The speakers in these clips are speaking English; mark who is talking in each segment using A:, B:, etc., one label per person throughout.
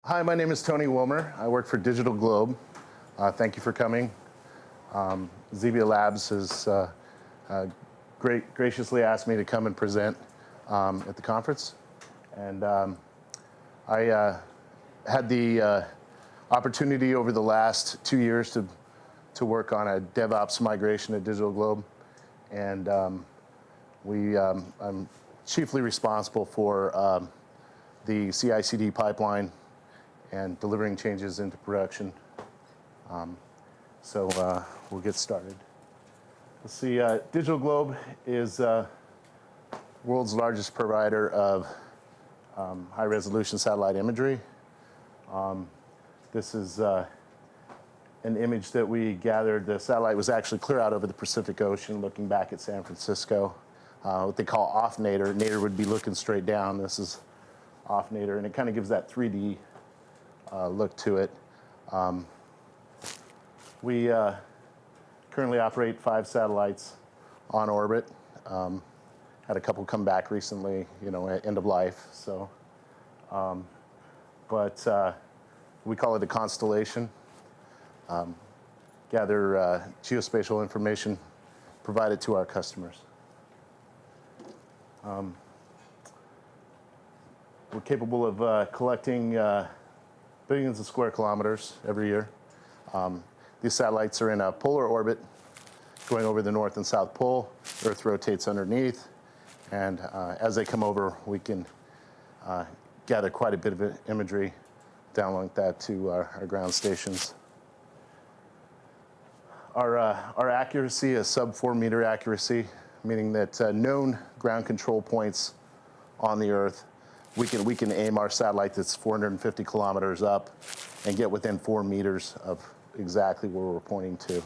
A: Hi, my name is Tony Wilmer. I work for Digital Globe. Thank you for coming. Zevia Labs has graciously asked me to come and present at the conference. And I had the opportunity over the last 2 years to work on a DevOps migration at Digital Globe. And I'm chiefly responsible for the CI/CD pipeline and delivering changes into production. So we'll get started. Let's see, Digital Globe is the world's largest provider of high-resolution satellite imagery. This is an image that we gathered. The satellite was actually clear out over the Pacific Ocean, looking back at San Francisco. What they call off nadir. Nadir would be looking straight down. This is off nadir, and it kind of gives that 3D look to it. We currently operate 5 satellites on orbit. Had a couple come back recently, at end of life. So, but we call it a Constellation. Gather geospatial information, provide it to our customers. We're capable of collecting billions of square kilometers every year. These satellites are in a polar orbit going over the North and South Pole. Earth rotates underneath, and as they come over, we can gather quite a bit of imagery, downlink that to our ground stations. Our accuracy is sub 4 meter accuracy, meaning that known ground control points on the Earth, we can aim our satellite that's 450 kilometers up and get within 4 meters of exactly where we're pointing to.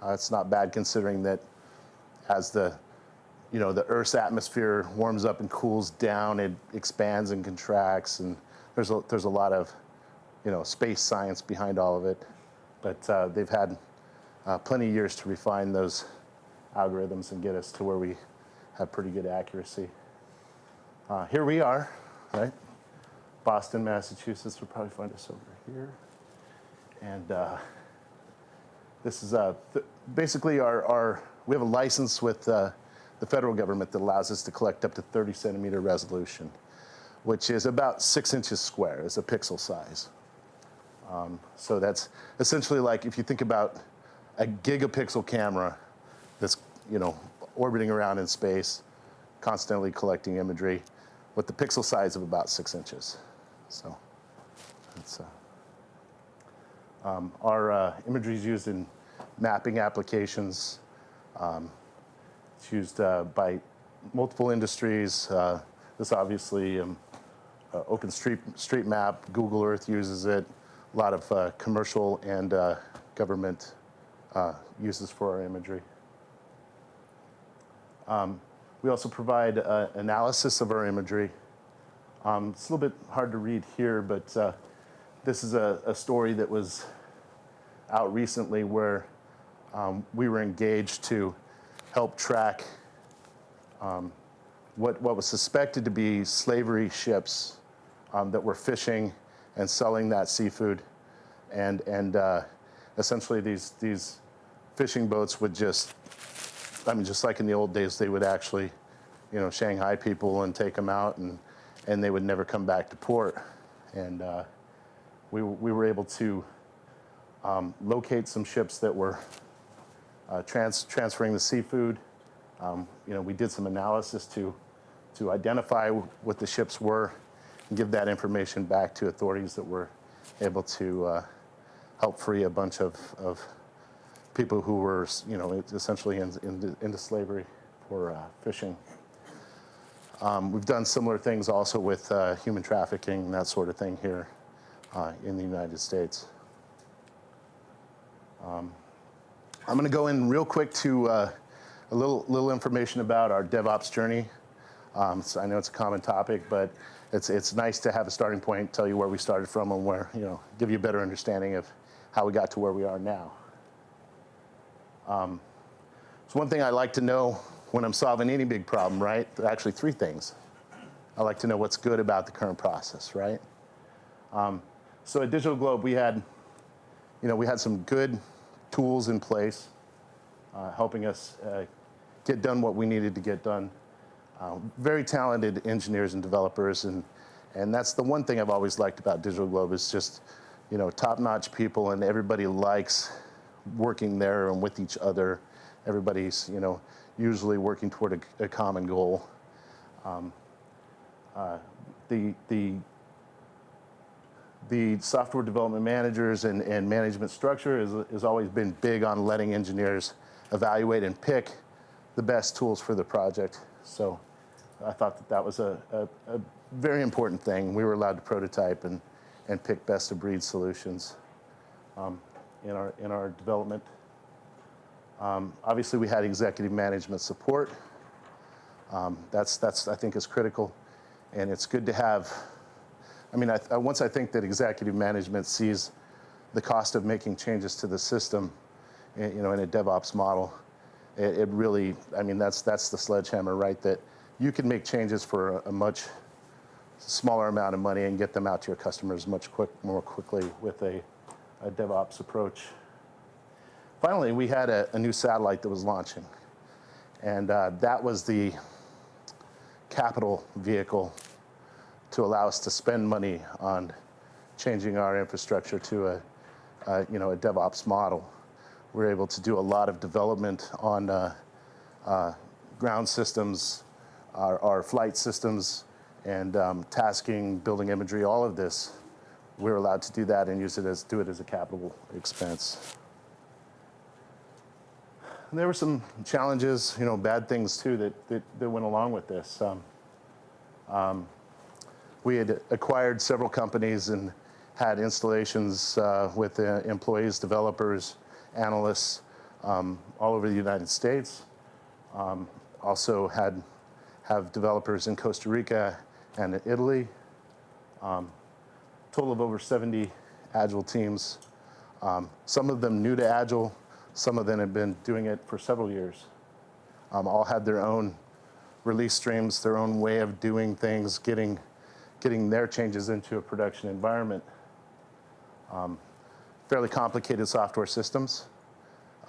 A: It's not bad considering that as the Earth's atmosphere warms up and cools down, it expands and contracts, and there's a lot of space science behind all of it. But they've had plenty of years to refine those algorithms and get us to where we have pretty good accuracy. Here we are, right? Boston, Massachusetts. We'll probably find us over here. And this is basically we have a license with the federal government that allows us to collect up to 30 centimeter resolution, which is about 6 inches square, is a pixel size. So that's essentially like if you think about a gigapixel camera that's orbiting around in space, constantly collecting imagery, with the pixel size of about 6 inches. So that's our imagery is used in mapping applications. It's used by multiple industries. This obviously OpenStreetMap, Google Earth uses it. A lot of commercial and government uses for our imagery. We also provide analysis of our imagery. It's a little bit hard to read here, but this is a story that was out recently where we were engaged to help track what was suspected to be slavery ships that were fishing and selling that seafood. And essentially these fishing boats would just like in the old days, they would actually, Shanghai people and take them out, and they would never come back to port. And we were able to locate some ships that were transferring the seafood. We did some analysis to identify what the ships were and give that information back to authorities that were able to help free a bunch of people who were, essentially into slavery for fishing. We've done similar things also with human trafficking, that sort of thing here in the United States. I'm going to go in real quick to a little information about our DevOps journey. So I know it's a common topic, but it's nice to have a starting point, tell you where we started from and where, give you a better understanding of how we got to where we are now. So one thing I like to know when I'm solving any big problem, right? Actually 3 things. I like to know what's good about the current process, right? So at Digital Globe, we had some good tools in place, helping us get done what we needed to get done. Very talented engineers and developers, and that's the one thing I've always liked about Digital Globe is just, top-notch people, and everybody likes working there and with each other. Everybody's, usually working toward a common goal. The software development managers and management structure has always been big on letting engineers evaluate and pick the best tools for the project. So I thought that was a very important thing. We were allowed to prototype and pick best of breed solutions in our development. Obviously, we had executive management support. That's I think is critical, and it's good to have. I mean, once I think that executive management sees the cost of making changes to the system, in a DevOps model, it really, I mean, that's the sledgehammer, right? That you can make changes for a much smaller amount of money and get them out to your customers much more quickly with a DevOps approach. Finally, we had a new satellite that was launching, and that was the capital vehicle to allow us to spend money on changing our infrastructure to a DevOps model. We're able to do a lot of development on ground systems, our flight systems, and tasking, building imagery, all of this. We're allowed to do that and do it as a capital expense. And there were some challenges, bad things too that went along with this. We had acquired several companies and had installations with employees, developers, analysts all over the United States. Also have developers in Costa Rica and Italy. Total of over 70 Agile teams. Some of them new to Agile. Some of them have been doing it for several years. All had their own release streams, their own way of doing things, getting their changes into a production environment. Fairly complicated software systems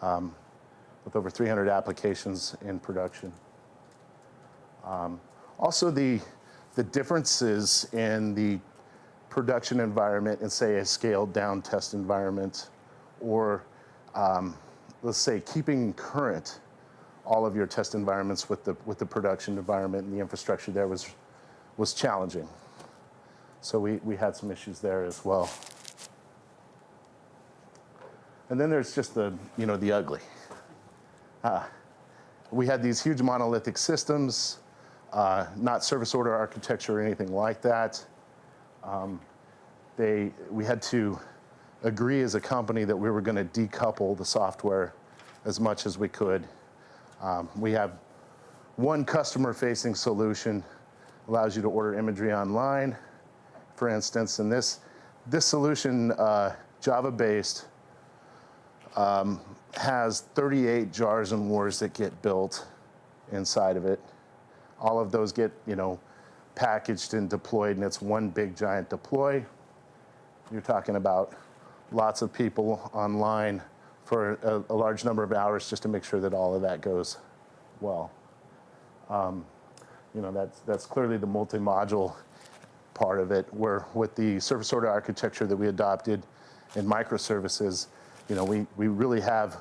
A: with over 300 applications in production. Also, the differences in the production environment and, say, a scaled down test environment, or let's say keeping current all of your test environments with the production environment and the infrastructure there was challenging. So we had some issues there as well. And then there's just the ugly. We had these huge monolithic systems, not service order architecture or anything like that. We had to agree as a company that we were going to decouple the software as much as we could. We have one customer-facing solution, allows you to order imagery online, for instance, and this solution, Java-based, has 38 jars and wars that get built inside of it. All of those get, packaged and deployed, and it's one big giant deploy. You're talking about lots of people online for a large number of hours just to make sure that all of that goes well. That's clearly the multi-module part of it, where with the service order architecture that we adopted in microservices, we really have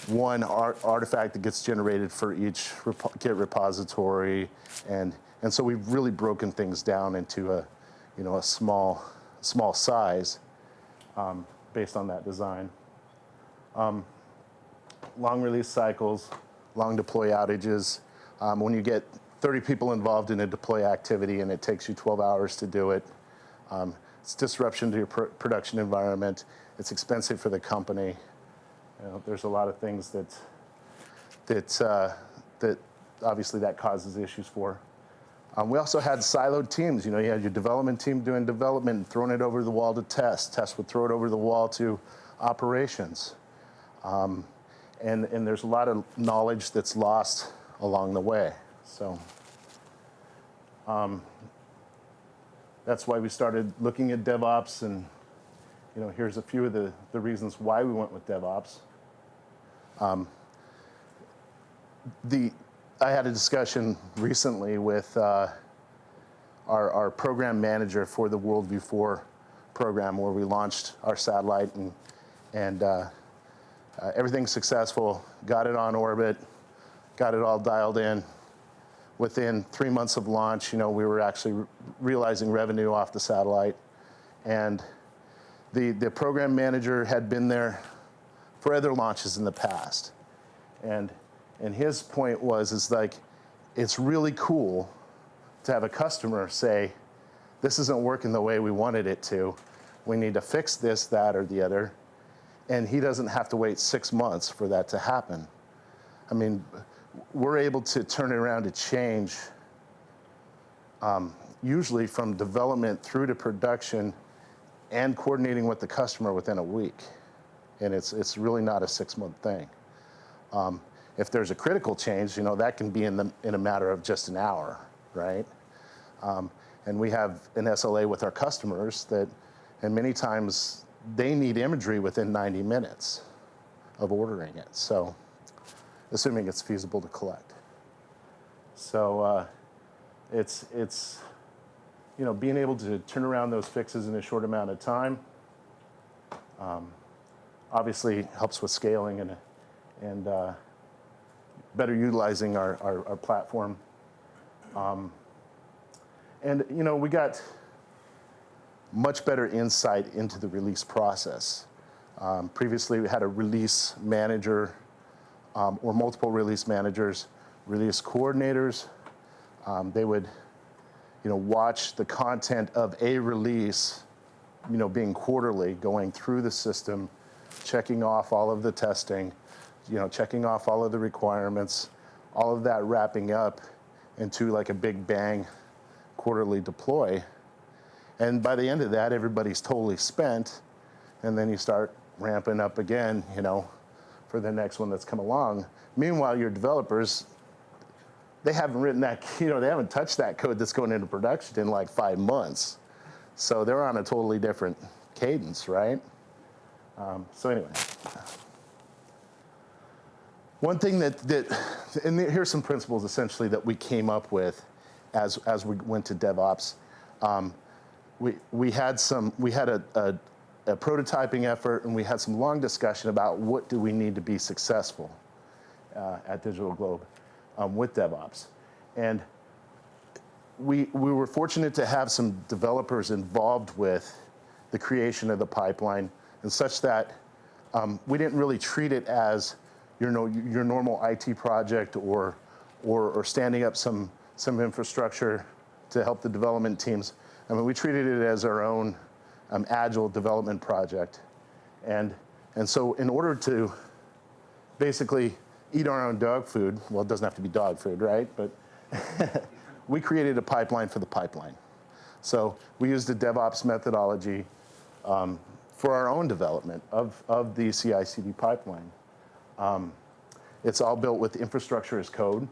A: one artifact that gets generated for each Git repository, and so we've really broken things down into a small size based on that design. Long release cycles, long deploy outages. When you get 30 people involved in a deploy activity and it takes you 12 hours to do it, it's disruption to your production environment. It's expensive for the company. There's a lot of things that obviously that causes issues for. We also had siloed teams. You had your development team doing development and throwing it over the wall to test. Test would throw it over the wall to operations. And there's a lot of knowledge that's lost along the way. So that's why we started looking at DevOps, and here's a few of the reasons why we went with DevOps. I had a discussion recently with our program manager for the Worldview 4 program, where we launched our satellite, and everything's successful, got it on orbit, got it all dialed in. Within 3 months of launch, we were actually realizing revenue off the satellite. And the program manager had been there for other launches in the past. And his point is like, it's really cool to have a customer say, this isn't working the way we wanted it to. We need to fix this, that, or the other. And he doesn't have to wait 6 months for that to happen. I mean, we're able to turn it around to change, usually from development through to production and coordinating with the customer within a week. And it's really not a 6-month thing. If there's a critical change, that can be in a matter of just an hour, right? And we have an SLA with our customers and many times they need imagery within 90 minutes of ordering it. So, assuming it's feasible to collect. So it's being able to turn around those fixes in a short amount of time. Obviously helps with scaling and better utilizing our platform. And we got much better insight into the release process. Previously we had a release manager or multiple release managers, release coordinators. They would watch the content of a release being quarterly, going through the system, checking off all of the testing, checking off all of the requirements, all of that wrapping up into like a big bang quarterly deploy. And by the end of that, everybody's totally spent, and then you start ramping up again, for the next one that's come along. Meanwhile, your developers, they haven't written that, they haven't touched that code that's going into production in like 5 months. So they're on a totally different cadence, right? So anyway. One thing and here's some principles essentially that we came up with as we went to DevOps. We had a prototyping effort, and we had some long discussion about what do we need to be successful at Digital Globe with DevOps. And we were fortunate to have some developers involved with the creation of the pipeline, and such that we didn't really treat it as your normal IT project or standing up some infrastructure to help the development teams. I mean, we treated it as our own agile development project. And so in order to basically eat our own dog food, well, it doesn't have to be dog food, right? But we created a pipeline for the pipeline. So we used a DevOps methodology for our own development of the CI/CD pipeline. It's all built with infrastructure as code.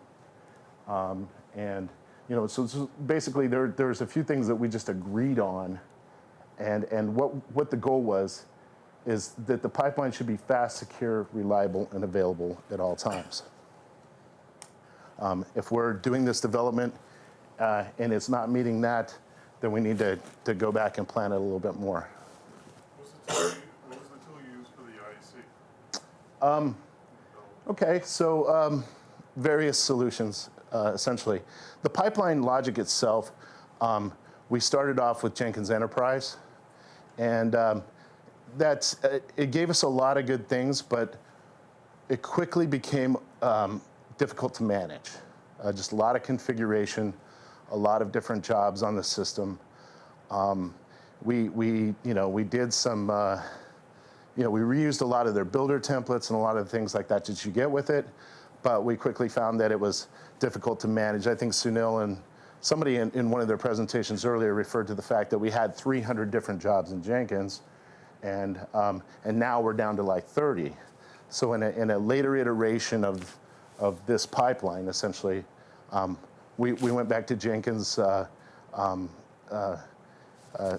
A: So basically there's a few things that we just agreed on, and what the goal was is that the pipeline should be fast, secure, reliable, and available at all times. If we're doing this development and it's not meeting that, then we need to go back and plan it a little bit more.
B: What was the tool you used for the IEC?
A: Okay, so various solutions, essentially. The pipeline logic itself, we started off with Jenkins Enterprise, and it gave us a lot of good things, but it quickly became difficult to manage. Just a lot of configuration, a lot of different jobs on the system. We did some, we reused a lot of their builder templates and a lot of the things like that you get with it, but we quickly found that it was difficult to manage. I think Sunil and somebody in one of their presentations earlier referred to the fact that we had 300 different jobs in Jenkins, and now we're down to like 30. So in a later iteration of this pipeline, essentially, we went back to Jenkins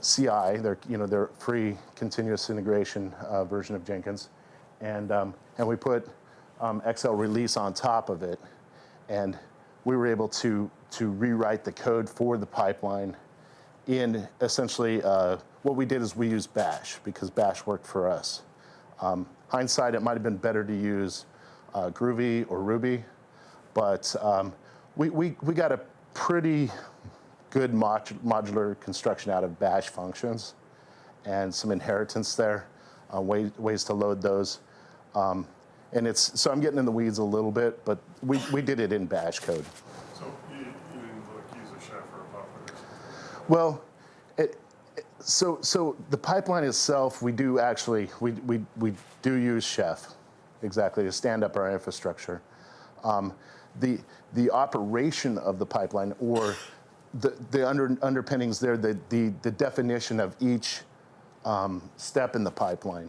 A: CI, their free continuous integration version of Jenkins, and we put XL Release on top of it, and we were able to rewrite the code for the pipeline in essentially what we did is we used Bash because Bash worked for us. Hindsight, it might have been better to use Groovy or Ruby, but we got a pretty good modular construction out of Bash functions and some inheritance there, ways to load those. So I'm getting in the weeds a little bit, but we did it in Bash code.
B: So you didn't use a chef or a buffer?
A: Well, so the pipeline itself, we do actually, we do use Chef, exactly, to stand up our infrastructure. The operation of the pipeline, or the underpinnings there, the definition of each step in the pipeline,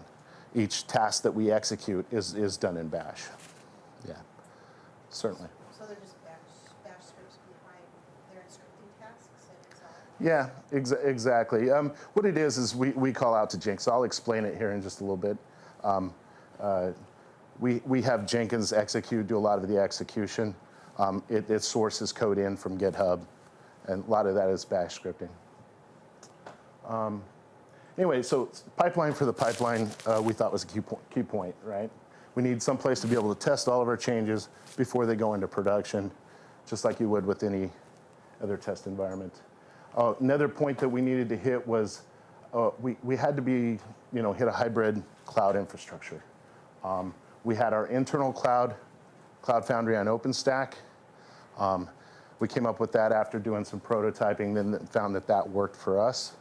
A: each task that we execute is done in Bash. Yeah, certainly.
C: So they're just bash scripts behind their scripting tasks and it's all?
A: Yeah, exactly. What it is we call out to Jenkins. I'll explain it here in just a little bit. We have Jenkins execute, do a lot of the execution. It sources code in from GitHub, and a lot of that is Bash scripting. Anyway, so pipeline for the pipeline we thought was a key point, right? We need some place to be able to test all of our changes before they go into production, just like you would with any other test environment. Another point that we needed to hit was we had to be, hit a hybrid cloud infrastructure. We had our internal cloud Foundry on OpenStack. We came up with that after doing some prototyping, then found that worked for us.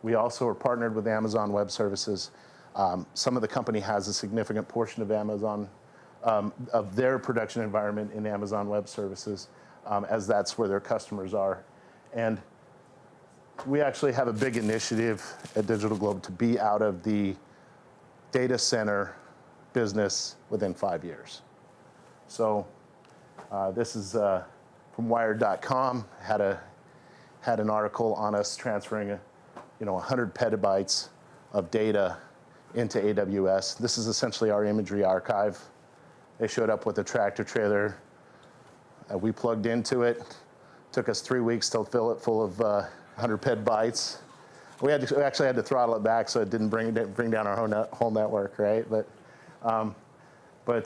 A: We also are partnered with Amazon Web Services. Some of the company has a significant portion of Amazon, of their production environment in Amazon Web Services, as that's where their customers are. And we actually have a big initiative at Digital Globe to be out of the data center business within 5 years. So this is from Wired.com, had an article on us transferring 100 petabytes of data into AWS. This is essentially our imagery archive. They showed up with a tractor trailer. We plugged into it. Took us 3 weeks to fill it full of 100 petabytes. We actually had to throttle it back so it didn't bring down our whole network, right? But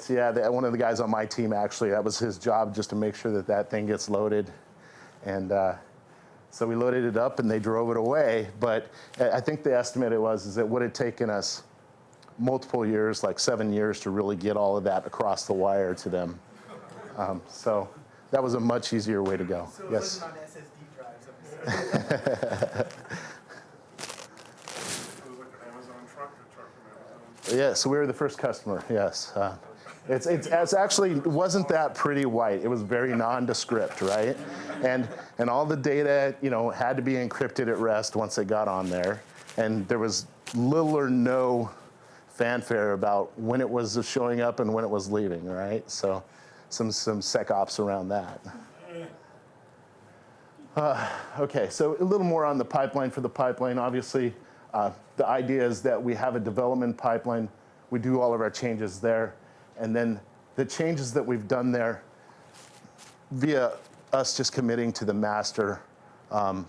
A: yeah, one of the guys on my team actually, that was his job, just to make sure that thing gets loaded. And so we loaded it up and they drove it away. But I think the estimate is it would have taken us multiple years, like 7 years, to really get all of that across the wire to them. So that was a much easier way to go.
D: So
A: Yes.
D: it wasn't on SSD drives.
B: It was like an Amazon truck from Amazon.
A: Yeah, so we were the first customer, yes. It's actually wasn't that pretty white. It was very nondescript, right? And all the data, had to be encrypted at rest once it got on there. And there was little or no fanfare about when it was showing up and when it was leaving, right? So some SecOps around that. Okay, so a little more on the pipeline for the pipeline. Obviously, the idea is that we have a development pipeline. We do all of our changes there. And then the changes that we've done there via us just committing to the master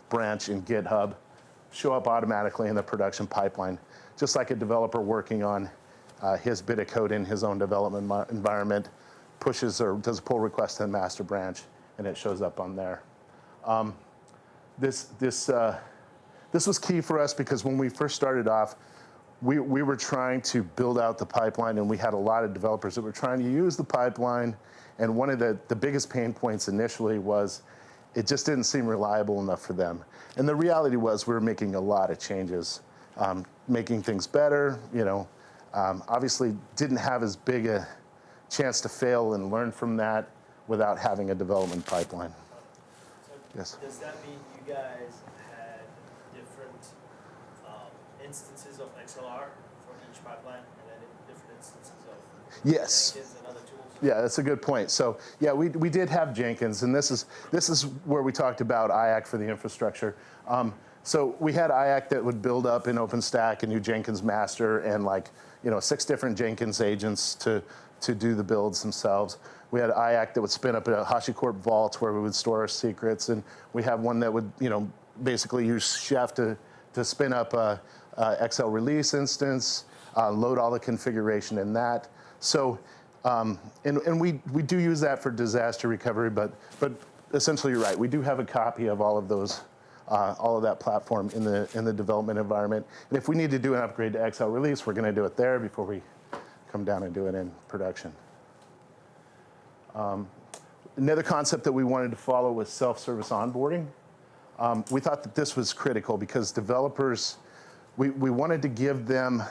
A: branch in GitHub show up automatically in the production pipeline, just like a developer working on his bit of code in his own development environment pushes or does a pull request to the master branch, and it shows up on there. This was key for us because when we first started off, we were trying to build out the pipeline, and we had a lot of developers that were trying to use the pipeline. And one of the biggest pain points initially was it just didn't seem reliable enough for them. And the reality was we were making a lot of changes, making things better. Obviously didn't have as big a chance to fail and learn from that without having a development pipeline.
E: So
A: Yes.
E: does that mean you guys had different instances of XLR for each pipeline, and then different instances of
A: Yes.
E: Jenkins and other tools?
A: Yeah, that's a good point. So yeah, we did have Jenkins, and this is where we talked about IAC for the infrastructure. So we had IAC that would build up in OpenStack a new Jenkins master and 6 different Jenkins agents to do the builds themselves. We had IAC that would spin up a HashiCorp vault where we would store our secrets, and we have one that would basically use Chef to spin up a XL release instance, load all the configuration in that. So, and we do use that for disaster recovery, but essentially you're right. We do have a copy of all of those, all of that platform in the development environment. And if we need to do an upgrade to XL release, we're going to do it there before we come down and do it in production. Another concept that we wanted to follow was self-service onboarding. We thought that this was critical because developers, we wanted to give them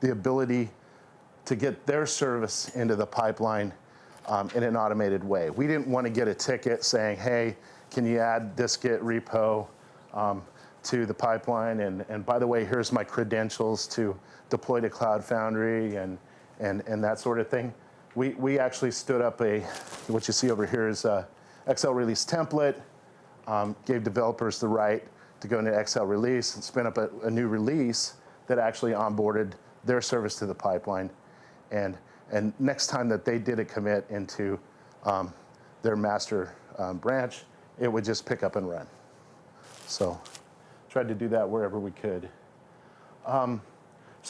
A: the ability to get their service into the pipeline in an automated way. We didn't want to get a ticket saying, hey, can you add this Git repo to the pipeline? And by the way, here's my credentials to deploy to Cloud Foundry and that sort of thing. We actually stood up what you see over here is a XL release template, gave developers the right to go into XL release and spin up a new release that actually onboarded their service to the pipeline. And next time that they did a commit into their master branch, it would just pick up and run. So tried to do that wherever we could. Some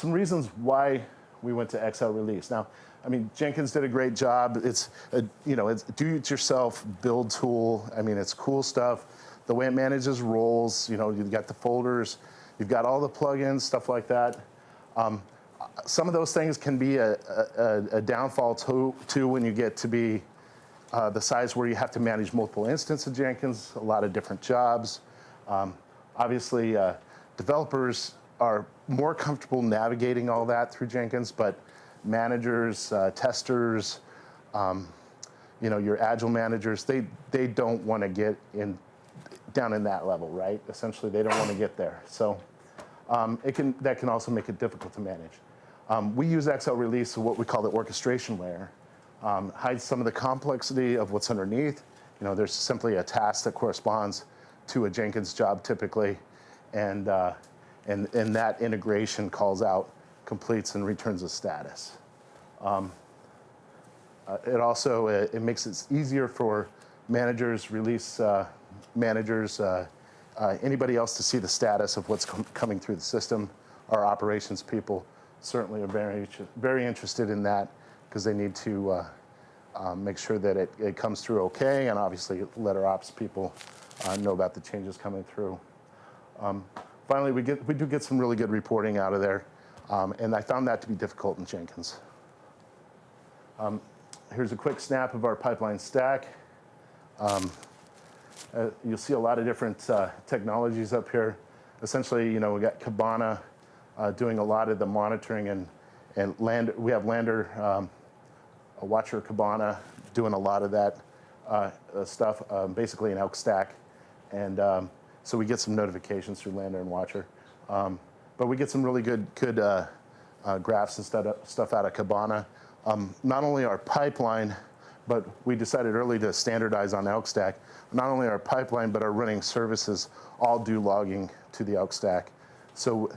A: reasons why we went to XL release. Now, I mean, Jenkins did a great job. It's it's a do-it-yourself build tool. I mean, it's cool stuff. The way it manages roles, you've got the folders, you've got all the plugins, stuff like that. Some of those things can be a downfall too when you get to be the size where you have to manage multiple instances of Jenkins, a lot of different jobs. Obviously, developers are more comfortable navigating all that through Jenkins, but managers, testers, your agile managers, they don't want to get down in that level, right? Essentially, they don't want to get there. So that can also make it difficult to manage. We use XL release, so what we call the orchestration layer, hides some of the complexity of what's underneath. There's simply a task that corresponds to a Jenkins job typically, and that integration calls out, completes, and returns a status. It also it makes it easier for managers, release managers, anybody else to see the status of what's coming through the system. Our operations people certainly are very interested in that because they need to make sure that it comes through okay, and obviously let our ops people know about the changes coming through. Finally, we do get some really good reporting out of there, and I found that to be difficult in Jenkins. Here's a quick snap of our pipeline stack. You'll see a lot of different technologies up here. Essentially, we got Kibana doing a lot of the monitoring, and we have Lander, a Watcher Kibana doing a lot of that stuff, basically an Elk stack. And so we get some notifications through Lander and Watcher. But we get some really good graphs and stuff out of Kibana. Not only our pipeline, but we decided early to standardize on Elk stack. Not only our pipeline, but our running services all do logging to the Elk stack. So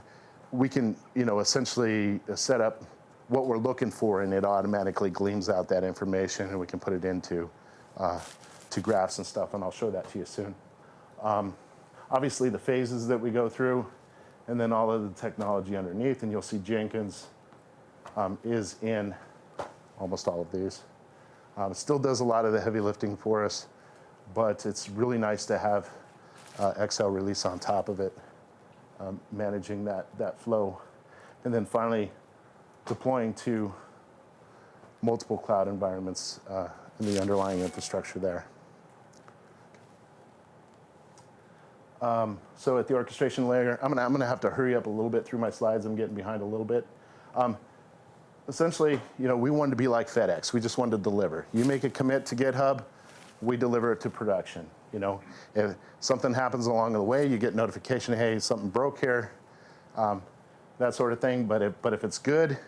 A: we can, essentially set up what we're looking for, and it automatically gleans out that information, and we can put it into to graphs and stuff, and I'll show that to you soon. Obviously, the phases that we go through, and then all of the technology underneath, and you'll see Jenkins is in almost all of these. It still does a lot of the heavy lifting for us, but it's really nice to have XL release on top of it, managing that flow. And then finally, deploying to multiple cloud environments in the underlying infrastructure there. So at the orchestration layer, I'm gonna have to hurry up a little bit through my slides. I'm getting behind a little bit. Essentially, we wanted to be like FedEx. We just wanted to deliver. You make a commit to GitHub, we deliver it to production. If something happens along the way, you get notification, hey, something broke here, that sort of thing. But if it's good,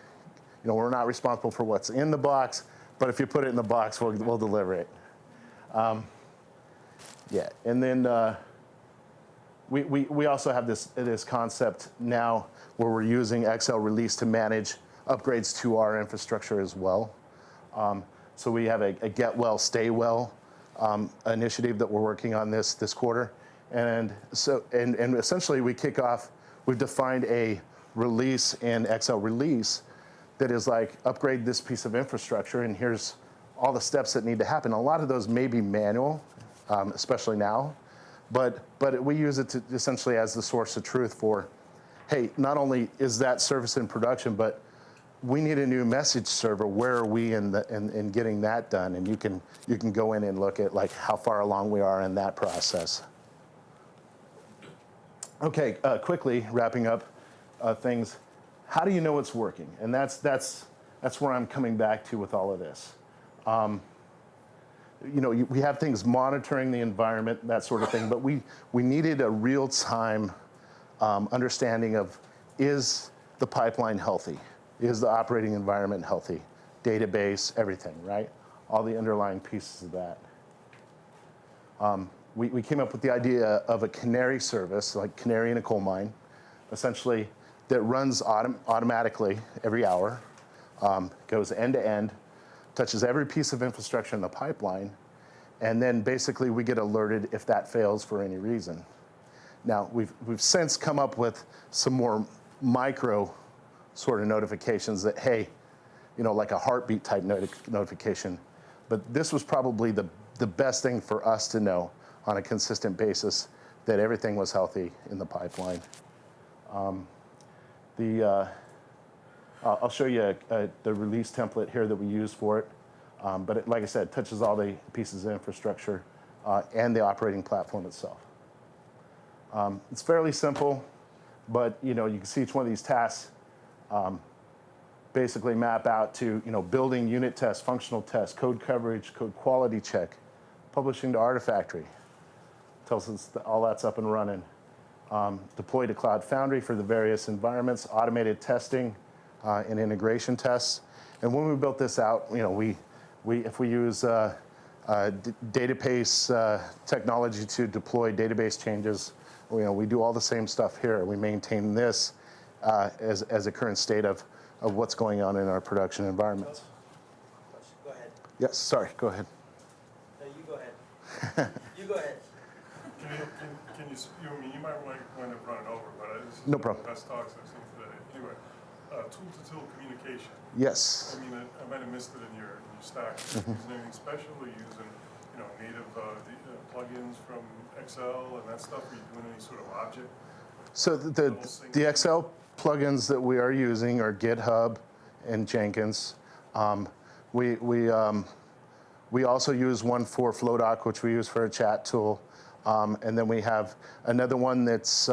A: we're not responsible for what's in the box. But if you put it in the box, we'll deliver it. Yeah, and then we also have this concept now where we're using XL release to manage upgrades to our infrastructure as well. So we have a get well, stay well initiative that we're working on this quarter. And essentially we kick off, we've defined a release in XL release that is like, upgrade this piece of infrastructure and here's all the steps that need to happen. A lot of those may be manual, especially now, but we use it to essentially as the source of truth for, hey, not only is that service in production, but we need a new message server. Where are we in getting that done? And you can go in and look at like how far along we are in that process. Okay, quickly wrapping up things. How do you know it's working? And that's where I'm coming back to with all of this. We have things monitoring the environment, that sort of thing, but we needed a real-time understanding of, is the pipeline healthy? Is the operating environment healthy? Database, everything, right? All the underlying pieces of that. We came up with the idea of a canary service, like canary in a coal mine, essentially, that runs automatically every hour, goes end to end, touches every piece of infrastructure in the pipeline, and then basically we get alerted if that fails for any reason. Now, we've since come up with some more micro sort of notifications that, hey, like a heartbeat type notification. But this was probably the best thing for us to know on a consistent basis, that everything was healthy in the pipeline. I'll show you the release template here that we use for it. But like I said, it touches all the pieces of infrastructure and the operating platform itself. It's fairly simple, but you can see each one of these tasks basically map out to building unit tests, functional tests, code coverage, code quality check, publishing to Artifactory. Tells us that all that's up and running. Deploy to Cloud Foundry for the various environments, automated testing and integration tests. And when we built this out, if we use database technology to deploy database changes, we do all the same stuff here. We maintain this as a current state of what's going on in our production environments.
E: Go ahead.
A: Yes, sorry, go ahead.
E: No, you go ahead. You go ahead.
B: Can you might wind up running over, but this is
A: No problem.
B: one of the best talks I've seen today. Anyway, tool-to-tool communication.
A: Yes.
B: I mean, I might have missed it in your stack. Using anything special, or using native plugins from Excel and that stuff? Are you doing any sort of object?
A: So the Excel plugins that we are using are GitHub and Jenkins. We also use one for Flowdoc, which we use for a chat tool. And then we have another one that's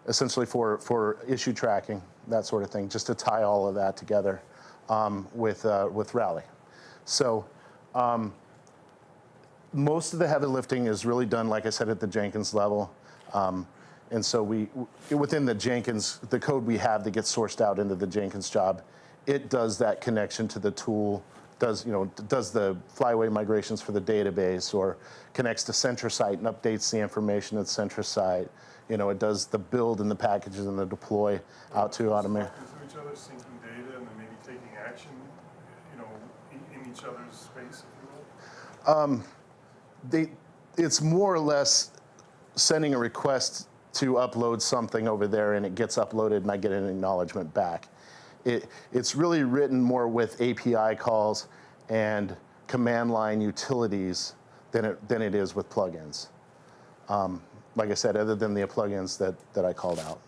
A: essentially for issue tracking, that sort of thing, just to tie all of that together with Rally. So most of the heavy lifting is really done, like I said, at the Jenkins level. And so within the Jenkins, the code we have that gets sourced out into the Jenkins job, it does that connection to the tool, does the flyaway migrations for the database, or connects to CentraSite and updates the information at CentraSite. It does the build and the packages and the deploy out to automate.
B: Talking to each other, syncing data, and then maybe taking action, in each other's space, if you will? It's more or less sending a request to upload something over there, and it gets uploaded, and I get an acknowledgement back. It's really written more with API calls and command line utilities than it is with plugins. Like I said, other than the plugins that I called out.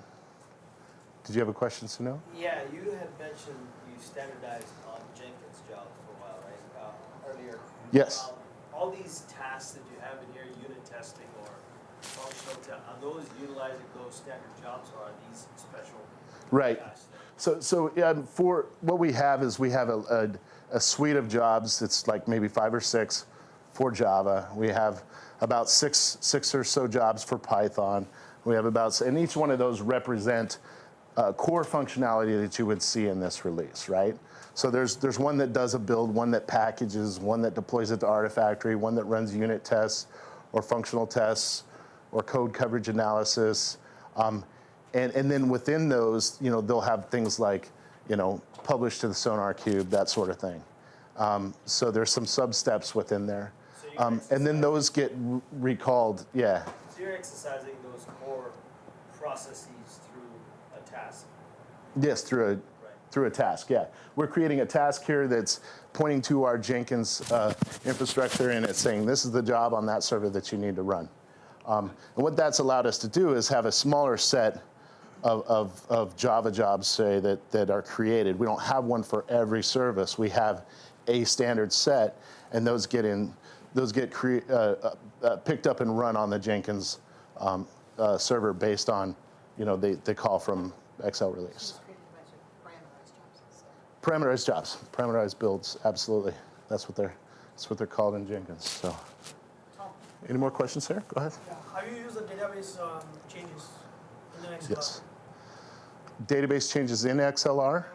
B: Did you have a question, Sunil?
E: Yeah, you had mentioned you standardized on Jenkins job for a while, right? Earlier.
A: Yes.
E: All these tasks that you have in here, unit testing or functional testing, are those utilizing those standard jobs, or are these special
A: Right.
E: tasks?
A: So for what we have is we have a suite of jobs. It's like maybe 5 or 6 for Java. We have about six or so jobs for Python. We have and each one of those represent core functionality that you would see in this release, right? So there's one that does a build, one that packages, one that deploys it to Artifactory, one that runs unit tests or functional tests, or code coverage analysis. And then within those, they'll have things like, publish to the Sonar Cube, that sort of thing. So there's some sub-steps within there.
E: So you're
A: And then those get recalled, yeah.
E: So you're exercising those core processes through a task.
A: Yes, through a task, yeah. We're creating a task here that's pointing to our Jenkins infrastructure, and it's saying this is the job on that server that you need to run. And what that's allowed us to do is have a smaller set of Java jobs, say, that are created. We don't have one for every service. We have a standard set, and those get picked up and run on the Jenkins server based on, they call from XL release.
C: It's created a bunch of parameterized jobs instead.
A: Parameterized jobs, parameterized builds, absolutely. That's what they're called in Jenkins. So, any more questions there? Go ahead.
F: Yeah. How do you use the database changes in the XLR?
A: Yes. Database changes in XLR.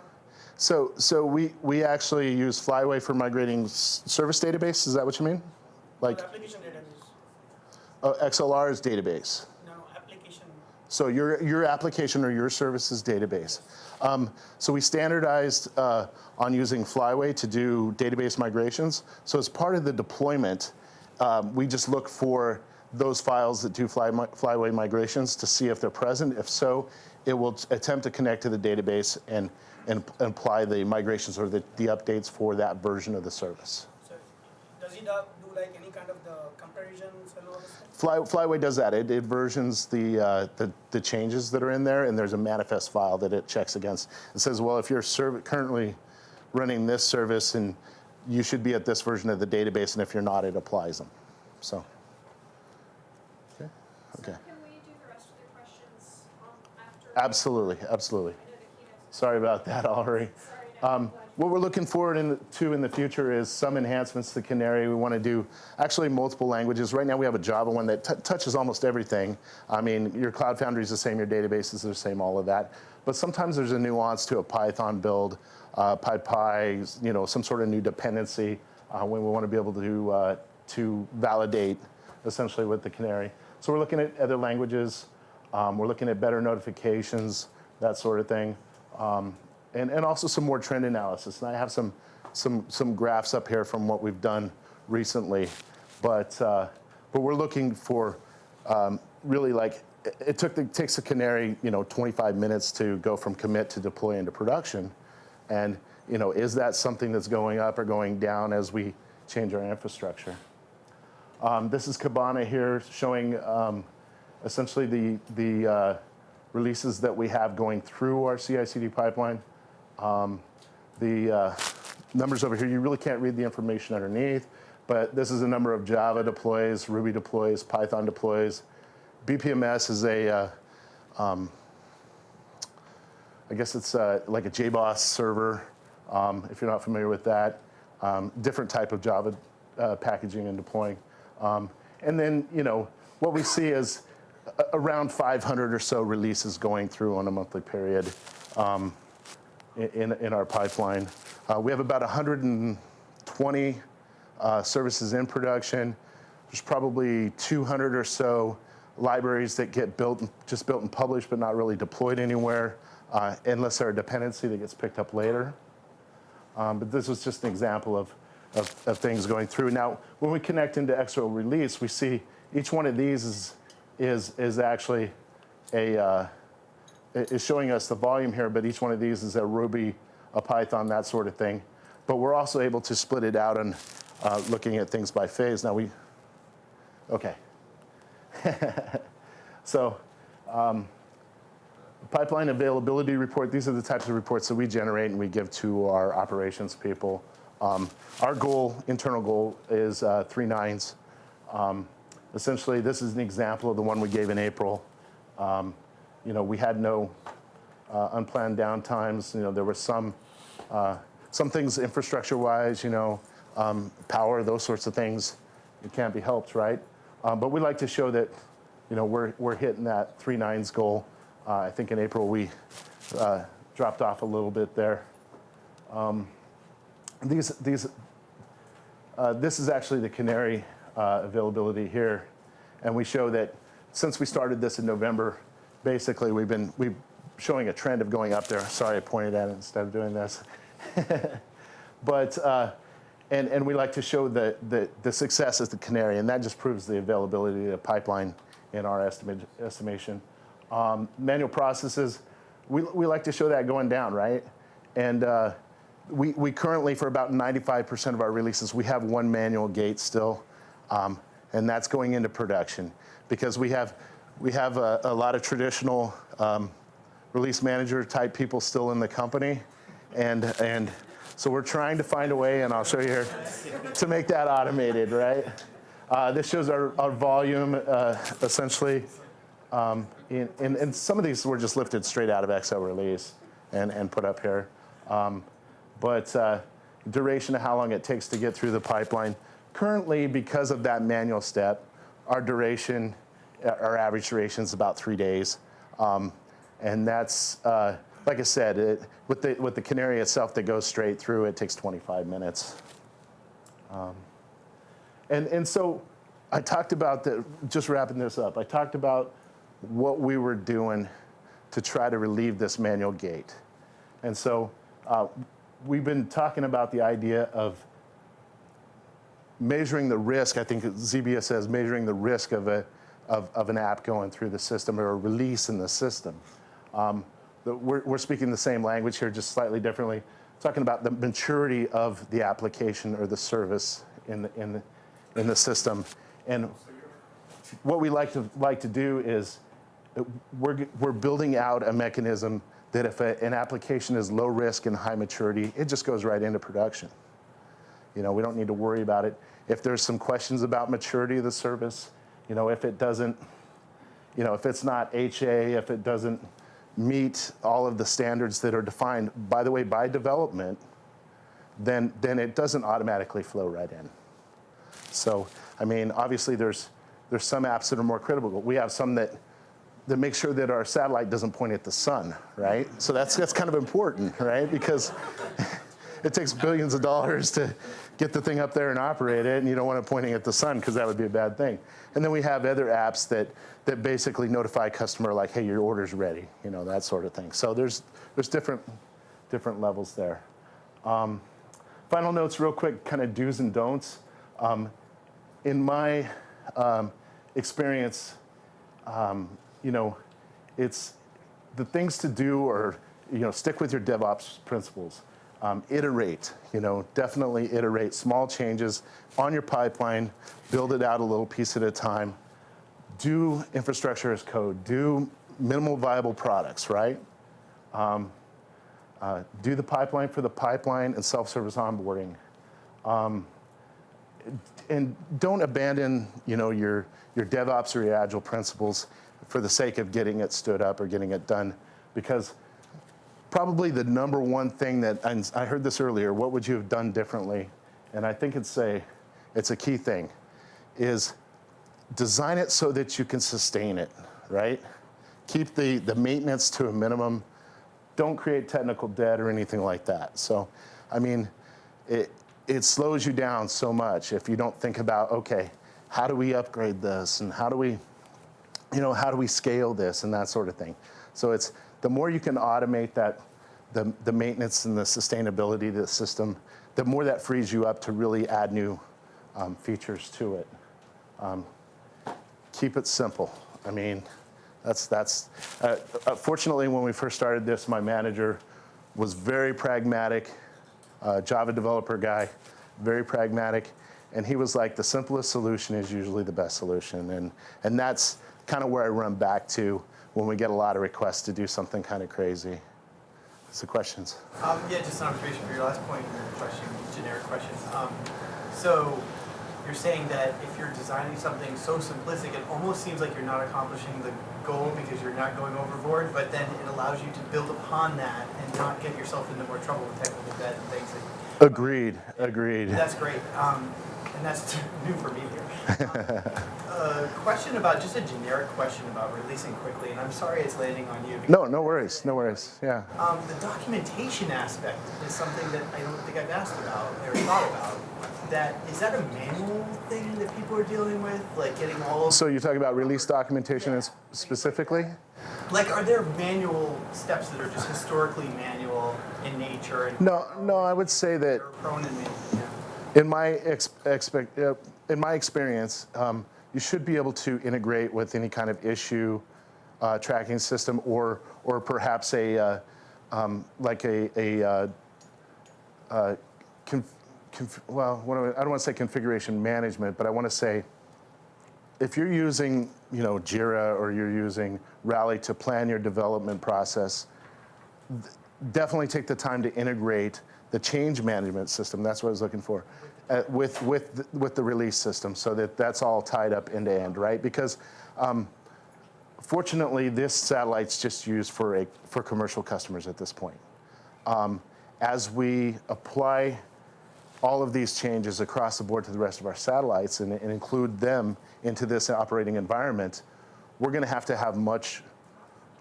A: So we actually use Flyway for migrating service database. Is that what you mean? Like
F: Application database.
A: XLR is database.
F: No, application.
A: So your application or your services database. So we standardized on using Flyway to do database migrations. So as part of the deployment, we just look for those files that do Flyway migrations to see if they're present. If so, it will attempt to connect to the database and apply the migrations or the updates for that version of the service.
F: So does it do like any kind of the comparisons and all this?
A: Flyway does that. It versions the changes that are in there, and there's a manifest file that it checks against. It says, well, if you're currently running this service, and you should be at this version of the database, and if you're not, it applies them. So, okay.
G: So can we do the rest of the questions after?
A: Absolutely.
G: I know the keynotes.
A: Sorry about that, Alri.
G: Sorry, no,
A: What we're looking forward to in the future is some enhancements to Canary. We want to do actually multiple languages. Right now we have a Java one that touches almost everything. I mean, your Cloud Foundry is the same, your databases are the same, all of that. But sometimes there's a nuance to a Python build, PyPy, some sort of new dependency when we want to be able to validate essentially with the Canary. So we're looking at other languages. We're looking at better notifications, that sort of thing. And also some more trend analysis. And I have some graphs up here from what we've done recently. But we're looking for really like, it takes a Canary 25 minutes to go from commit to deploy into production. And is that something that's going up or going down as we change our infrastructure? This is Kibana here showing essentially the releases that we have going through our CI/CD pipeline. The numbers over here, you really can't read the information underneath, but this is a number of Java deploys, Ruby deploys, Python deploys. BPMS is I guess it's like a JBoss server, if you're not familiar with that. Different type of Java packaging and deploying. And then, what we see is around 500 or so releases going through on a monthly period in our pipeline. We have about 120 services in production. There's probably 200 or so libraries that get just built and published, but not really deployed anywhere, unless they're a dependency that gets picked up later. But this was just an example of things going through. Now, when we connect into XO release, we see each one of these is actually is showing us the volume here, but each one of these is a Ruby, a Python, that sort of thing. But we're also able to split it out and looking at things by phase. Now okay. So, pipeline availability report, these are the types of reports that we generate and we give to our operations people. Our internal goal is 3 nines. Essentially, this is an example of the one we gave in April. We had no unplanned downtimes. There were some things infrastructure-wise, power, those sorts of things. It can't be helped, right? But we like to show that, we're hitting that 3 nines goal. I think in April we dropped off a little bit there. This is actually the Canary availability here, and we show that since we started this in November, basically we've showing a trend of going up there. Sorry, I pointed at it instead of doing this. But and we like to show the success as the Canary, and that just proves the availability of the pipeline in our estimation. Manual processes, we like to show that going down, right? And we currently, for about 95% of our releases, we have one manual gate still, and that's going into production because we have a lot of traditional release manager type people still in the company, and so we're trying to find a way, and I'll show you here, to make that automated, right? This shows our volume, essentially, and some of these were just lifted straight out of XL release and put up here. But duration of how long it takes to get through the pipeline. Currently, because of that manual step, our duration, our average duration is about 3 days. And that's, like I said, with the Canary itself that goes straight through, it takes 25 minutes. And so I talked about, just wrapping this up, I talked about what we were doing to try to relieve this manual gate. And so we've been talking about the idea of measuring the risk. I think ZBS says measuring the risk of an app going through the system or a release in the system. We're speaking the same language here, just slightly differently. Talking about the maturity of the application or the service in the system. And what we like to do is we're building out a mechanism that if an application is low risk and high maturity, it just goes right into production. We don't need to worry about it. If there's some questions about maturity of the service, if it doesn't, if it's not HA, if it doesn't meet all of the standards that are defined, by the way, by development, then it doesn't automatically flow right in. So, I mean, obviously there's some apps that are more critical. We have some that make sure that our satellite doesn't point at the sun, right? So that's kind of important, right? Because it takes billions of dollars to get the thing up there and operate it, and you don't want it pointing at the sun because that would be a bad thing. And then we have other apps that basically notify a customer like, hey, your order's ready, that sort of thing. So there's different levels there. Final notes real quick, kind of do's and don'ts. In my experience, it's the things to do or, stick with your DevOps principles. Iterate, definitely iterate small changes on your pipeline, build it out a little piece at a time. Do infrastructure as code, do minimal viable products, right? Do the pipeline for the pipeline and self-service onboarding. And don't abandon, your DevOps or your Agile principles for the sake of getting it stood up or getting it done, because probably the number one thing that, and I heard this earlier, what would you have done differently? And I think it's a key thing, is design it so that you can sustain it, right? Keep the maintenance to a minimum. Don't create technical debt or anything like that. So, I mean, it slows you down so much if you don't think about, okay, how do we upgrade this? And how do we scale this and that sort of thing? So it's, the more you can automate that, the maintenance and the sustainability of the system, the more that frees you up to really add new features to it. Keep it simple. I mean, that's fortunately, when we first started this, my manager was very pragmatic, Java developer guy, very pragmatic, and he was like, the simplest solution is usually the best solution, and that's kind of where I run back to when we get a lot of requests to do something kind of crazy. So questions?
D: Yeah, just an observation for your last point, your question, generic question. So you're saying that if you're designing something so simplistic, it almost seems like you're not accomplishing the goal because you're not going overboard, but then it allows you to build upon that and not get yourself into more trouble with technical debt and things.
A: Agreed.
D: That's great. And that's new for me here. Question about, just a generic question about releasing quickly, and I'm sorry it's landing on you.
A: No worries, yeah.
D: The documentation aspect is something that I don't think I've asked about or thought about. is that a manual thing that people are dealing with? Like getting all of
A: So you're talking about release documentation specifically?
D: like, are there manual steps that are just historically manual in nature? And
A: No, I would say that
D: they're prone in manual.
A: in my experience, you should be able to integrate with any kind of issue tracking system, or perhaps a like well, I don't want to say configuration management, but I want to say if you're using Jira or you're using Rally to plan your development process, definitely take the time to integrate the change management system. That's what I was looking for, with the release system, so that that's all tied up end to end, right? Because fortunately, this satellite's just used for commercial customers at this point. As we apply all of these changes across the board to the rest of our satellites and include them into this operating environment, we're going to have much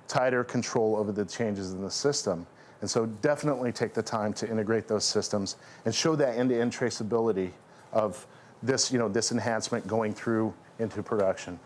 A: tighter control over the changes in the system. And so definitely take the time to integrate those systems and show that end-to-end traceability of this, this enhancement going through into production.